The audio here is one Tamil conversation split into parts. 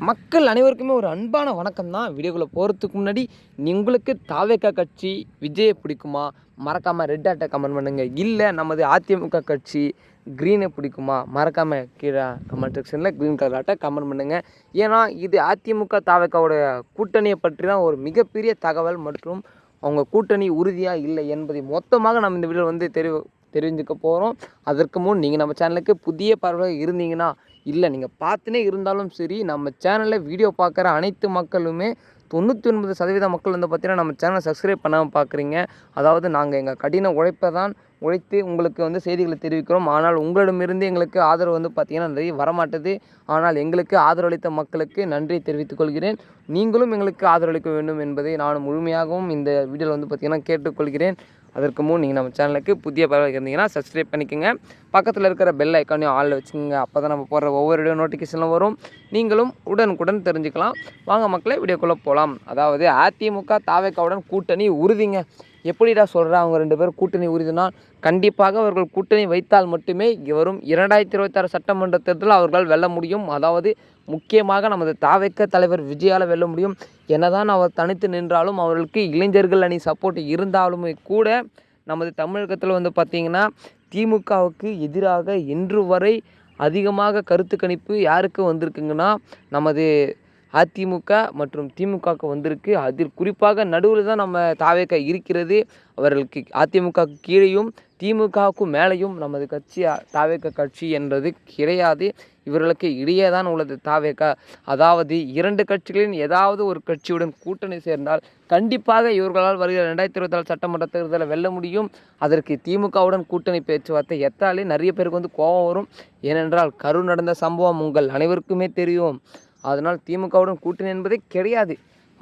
மக்கள் அனைவருக்குமே ஒரு அன்பான வணக்கம் தான். வீடியோக்குள்ளே போகிறதுக்கு முன்னாடி உங்களுக்கு தாவேகா கட்சி விஜயை பிடிக்குமா? மறக்காமல் ரெட் ஆட்டை கமெண்ட் பண்ணுங்கள். இல்லை நமது அதிமுக கட்சி க்ரீனை பிடிக்குமா? மறக்காமல் கீழே கமெண்ட் செக்ஷனில் க்ரீன் கலர் ஆட்டை கமெண்ட் பண்ணுங்கள். ஏன்னா இது அதிமுக தாவேகாவோட கூட்டணியை பற்றி தான் ஒரு மிகப்பெரிய தகவல் மற்றும் அவங்க கூட்டணி உறுதியாக இல்லை என்பதை மொத்தமாக நம்ம இந்த வீடியோ தெரிஞ்சுக்க போகிறோம். அதற்கு முன் நீங்கள் நம்ம சேனலுக்கு புதிய பார்வையாக இருந்தீங்கன்னா, இல்லை நீங்கள் பார்த்துனே இருந்தாலும் சரி, நம்ம சேனலில் வீடியோ பார்க்குற அனைத்து மக்களுமே 99% மக்கள் பார்த்திங்கன்னா நம்ம சேனலை சப்ஸ்கிரைப் பண்ணாமல் பார்க்குறீங்க. அதாவது நாங்கள் எங்கள் கடின உழைப்பை தான் உழைத்து உங்களுக்கு செய்திகளை தெரிவிக்கிறோம். ஆனால் உங்களிடமிருந்து எங்களுக்கு ஆதரவு பார்த்திங்கன்னா நிறைய வரமாட்டது. ஆனால் எங்களுக்கு ஆதரவளித்த மக்களுக்கு நன்றியை தெரிவித்துக் கொள்கிறேன். நீங்களும் எங்களுக்கு ஆதரவளிக்க வேண்டும் என்பதை நான் முழுமையாகவும் இந்த வீடியோவில் பார்த்திங்கன்னா கேட்டுக்கொள்கிறேன். அதற்கு முன் நீங்கள் நம்ம சேனலுக்கு புதிய பார்வையாக இருந்தீங்கன்னா சப்ஸ்கிரைப் பண்ணிக்கோங்க. பக்கத்தில் இருக்கிற பெல் ஐக்கானையும் ஆளில் வச்சுக்கோங்க. அப்போ தான் நம்ம போடுற ஒவ்வொரு வீடியோ நோட்டிஃபிகேஷனும் வரும். நீங்களும் உடனுக்குடன் தெரிஞ்சுக்கலாம். வாங்க மக்களே, வீடியோக்குள்ளே போகலாம். அதாவது அதிமுக தாவேகாவுடன் கூட்டணி உறுதிங்க. எப்படிடா சொல்கிறா அவங்க 2 பேரும் கூட்டணி உறுதினால்? கண்டிப்பாக அவர்கள் கூட்டணி வைத்தால் மட்டுமே வரும் 2026 சட்டமன்ற தேர்தலில் அவர்கள் வெல்ல முடியும். அதாவது முக்கியமாக நமது தாவேகா தலைவர் விஜயால் வெல்ல முடியும். என்னதான் அவர் தனித்து நின்றாலும் அவர்களுக்கு இளைஞர்கள் அணி சப்போர்ட் இருந்தாலுமே கூட நமது தமிழகத்தில் பார்த்திங்கன்னா திமுகவுக்கு எதிராக இன்று வரை அதிகமாக கருத்து கணிப்பு யாருக்கு வந்திருக்குங்கன்னா நமது அதிமுக மற்றும் திமுகவுக்கு வந்திருக்கு. அதில் குறிப்பாக நடுவில் தான் நம்ம தாவேகா இருக்கிறது. அவர்களுக்கு அதிமுகவுக்கு கீழேயும் திமுகவுக்கும் மேலேயும் நமது கட்சி தாவேகா கட்சி என்பது கிடையாது. இவர்களுக்கு இடையே தான் உள்ளது தாவேகா. அதாவது 2 கட்சிகளின் ஏதாவது ஒரு கட்சியுடன் கூட்டணி சேர்ந்தால் கண்டிப்பாக இவர்களால் வருகிற 2024 சட்டமன்ற தேர்தலை வெல்ல முடியும். அதற்கு திமுகவுடன் கூட்டணி பேச்சுவார்த்தை எத்தாலே நிறைய பேருக்கு கோபம் வரும். ஏனென்றால் நடந்த சம்பவம் உங்கள் அனைவருக்குமே தெரியும். அதனால் திமுகவுடன் கூட்டணி என்பதே கிடையாது.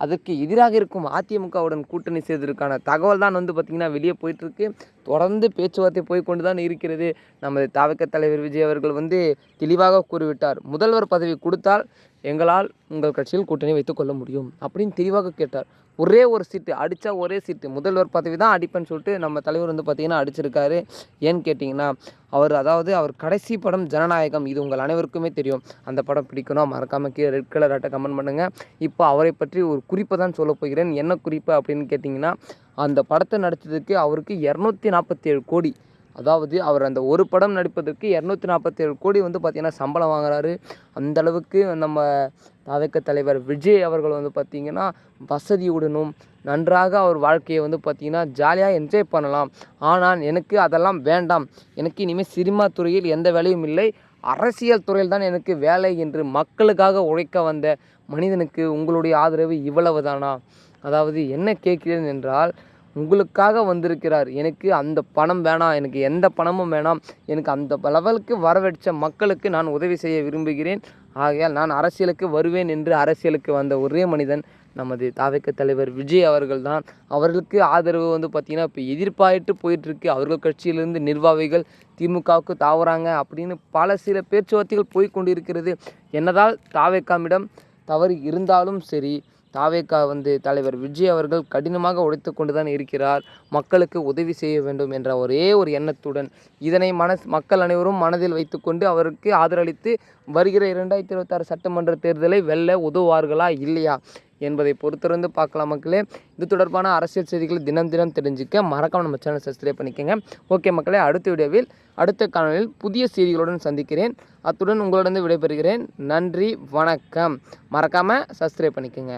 அதற்கு எதிராக இருக்கும் அதிமுகவுடன் கூட்டணி செய்வதற்கான தகவல் தான் பார்த்திங்கன்னா வெளியே போயிட்டுருக்கு. தொடர்ந்து பேச்சுவார்த்தை போய்கொண்டு தான் இருக்கிறது. நமது தாவேகா தலைவர் விஜய் அவர்கள் தெளிவாக கூறிவிட்டார். முதல்வர் பதவி கொடுத்தால் எங்களால் உங்கள் கட்சியில் கூட்டணி வைத்துக் கொள்ள முடியும் அப்படின்னு தெளிவாக கேட்டார். ஒரே ஒரு சீட்டு அடித்தா ஒரே சீட்டு முதல்வர் பதவி தான் அடிப்பேன்னு சொல்லிட்டு நம்ம தலைவர் பார்த்திங்கன்னா அடிச்சிருக்காரு. ஏன்னு கேட்டிங்கன்னா அவர் கடைசி படம் ஜனநாயகம். இது உங்கள் அனைவருக்குமே தெரியும். அந்த படம் பிடிக்கணும்னா மறக்காமல் கீழே ரெட் கலர் ஆட்டை கமெண்ட் பண்ணுங்கள். இப்போ அவரை பற்றி ஒரு குறிப்பை தான் சொல்ல போகிறேன். என்ன குறிப்பு அப்படின்னு கேட்டிங்கன்னா, அந்த படத்தை நடித்ததுக்கு அவருக்கு 247 கோடி. அதாவது அவர் அந்த ஒரு படம் நடிப்பதற்கு 247 கோடி பார்த்திங்கன்னா சம்பளம் வாங்குறாரு. அந்தளவுக்கு நம்ம தாவேகா தலைவர் விஜய் அவர்கள் பார்த்திங்கன்னா வசதியுடனும் நன்றாக அவர் வாழ்க்கையை பார்த்திங்கன்னா ஜாலியாக என்ஜாய் பண்ணலாம். ஆனால் எனக்கு அதெல்லாம் வேண்டாம். எனக்கு இனிமேல் சினிமா துறையில் எந்த வேலையும் இல்லை, அரசியல் துறையில் தான் எனக்கு வேலை என்று மக்களுக்காக உழைக்க வந்த மனிதனுக்கு உங்களுடைய ஆதரவு இவ்வளவு தானா? அதாவது என்ன கேட்கிறேன் என்றால், உங்களுக்காக வந்திருக்கிறார். எனக்கு அந்த பணம் வேணாம், எனக்கு எந்த பணமும் வேணாம், எனக்கு அந்த லெவலுக்கு வரவழைச்ச மக்களுக்கு நான் உதவி செய்ய விரும்புகிறேன். ஆகையால் நான் அரசியலுக்கு வருவேன் என்று அரசியலுக்கு வந்த ஒரே மனிதன் நமது தாவேகா தலைவர் விஜய் அவர்கள் தான். அவர்களுக்கு ஆதரவு பார்த்திங்கன்னா இப்போ எதிர்பார்த்து போயிட்டுருக்கு. அவர்கள் கட்சியிலிருந்து நிர்வாகிகள் திமுகவுக்கு தாவுறாங்க அப்படின்னு சில பேச்சுவார்த்தைகள் போய்கொண்டு இருக்கிறது. என்னதால் தாவேகாவிடம் தவறு இருந்தாலும் சரி, தாவேகா தலைவர் விஜய் அவர்கள் கடினமாக உழைத்து கொண்டு தான் இருக்கிறார். மக்களுக்கு உதவி செய்ய வேண்டும் என்ற ஒரே ஒரு எண்ணத்துடன் இதனை மக்கள் அனைவரும் மனதில் வைத்துக்கொண்டு அவருக்கு ஆதரவளித்து வருகிற 2026 சட்டமன்ற தேர்தலை வெல்ல உதவுவார்களா இல்லையா என்பதை பொறுத்திருந்து பார்க்கலாம் மக்களே. இது தொடர்பான அரசியல் செய்திகளை தினம் தெரிஞ்சுக்க மறக்காமல் நம்ம சேனல் சப்ஸ்கிரைப் பண்ணிக்கோங்க. ஓகே மக்களே, அடுத்த வீடியோவில் அடுத்த காணொலியில் புதிய செய்திகளுடன் சந்திக்கிறேன். அத்துடன் உங்களிடம் விடைபெறுகிறேன். நன்றி, வணக்கம். மறக்காமல் சப்ஸ்கிரைப் பண்ணிக்கோங்க.